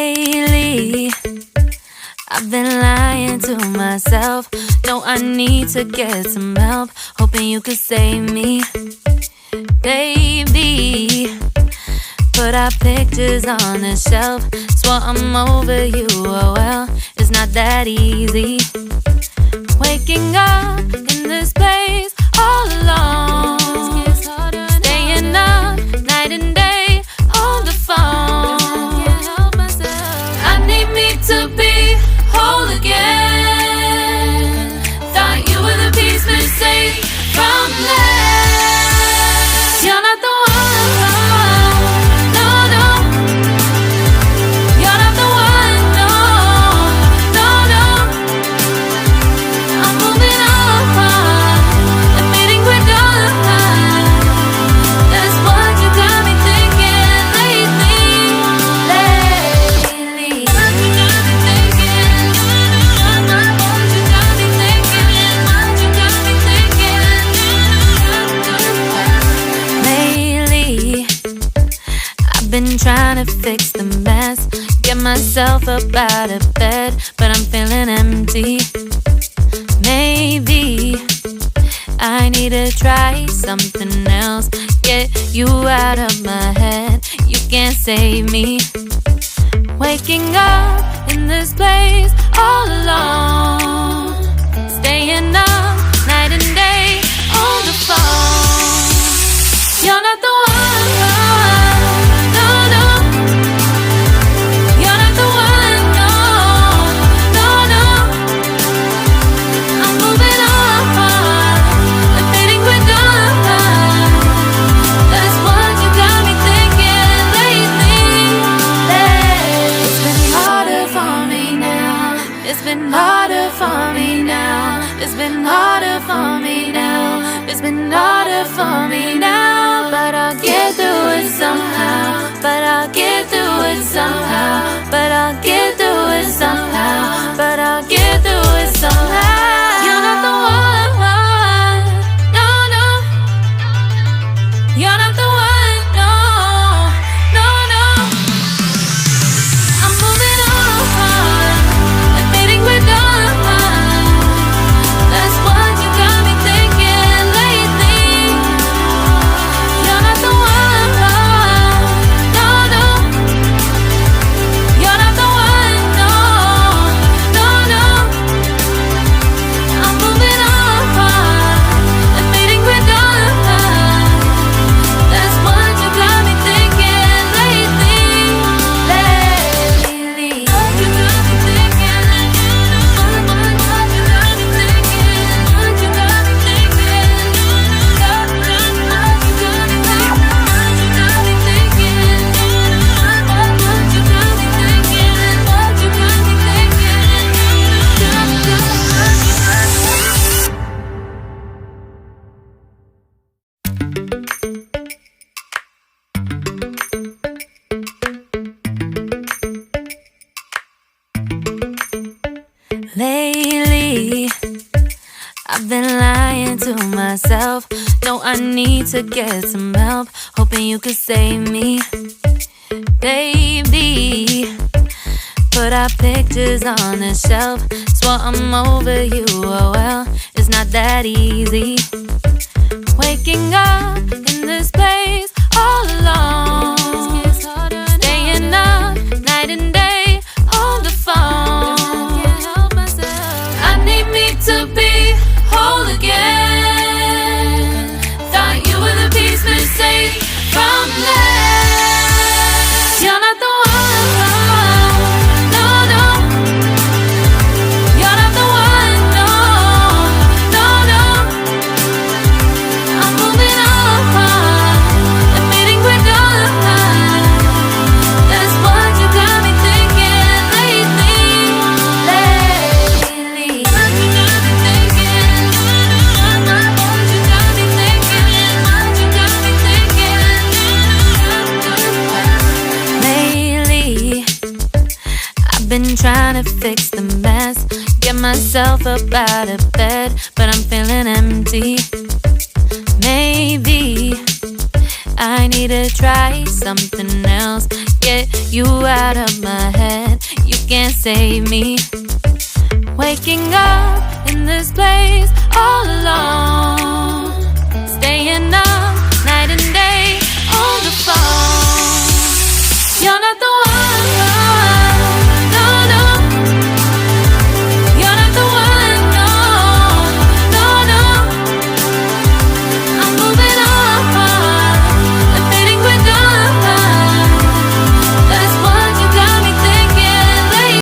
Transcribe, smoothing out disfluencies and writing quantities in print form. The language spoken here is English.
Lately, I've been lying to myself. No, I need to get some help. Hoping you could save me, baby. Put our pictures on the shelf. Swore I'm over you, oh well, it's not that easy. Waking up in this place all alone, staying up night and day on the phone. I need me to be whole again. Thought you were the piece missing from last. You're not the one, no, no. You're not the one, no, no, no. I'm moving on, admitting we're done. That's what you got me thinking lately. What you got me thinking? What you got me thinking? What you got me thinking? Lately, I've been trying to fix the mess, get myself up out of bed, but I'm feeling empty. Maybe I need to try something else, get you out of my head. You can't save me. Waking up in this place all alone, staying up night and day on the phone. You're not the one, no, no. You're not the one, no, no, no. I'm moving on, admitting we're done. That's what you got me thinking lately. It's been harder for me now. It's been harder for me now. It's been harder for me now. It's been harder for me now. But I'll get through it somehow. But I'll get through it somehow. But I'll get through it somehow. But I'll get through it somehow. You're not the one, no, no. You're not the one, no, no, no. I'm moving on, admitting we're done. That's what you got me thinking lately. You're not the one, no, no. You're not the one, no, no, no. I'm moving on, admitting we're done. That's what you got me thinking lately. What you got me thinking? What you got me thinking? What you got me thinking? What you got me thinking? What you got me thinking? What you got me thinking? What you got me Lately, I've been lying to myself. No, I need to get some help. Hoping you could save me, baby. Put our pictures on the shelf. Swore I'm over you, oh well, it's not that easy. Waking up in this place all alone, staying up night and day on the phone. I need me to be whole again. Thought you were the piece missing from last. You're not the one, no, no. You're not the one, no, no, no. I'm moving on, admitting we're done. That's what you got me thinking lately. What you got me thinking? What you got me thinking? What you got me thinking? Lately, I've been trying to fix the mess, get myself up out of bed, but I'm feeling empty. Maybe I need to try something else, Get you out of my head, you can't save me. Waking up in this place all alone.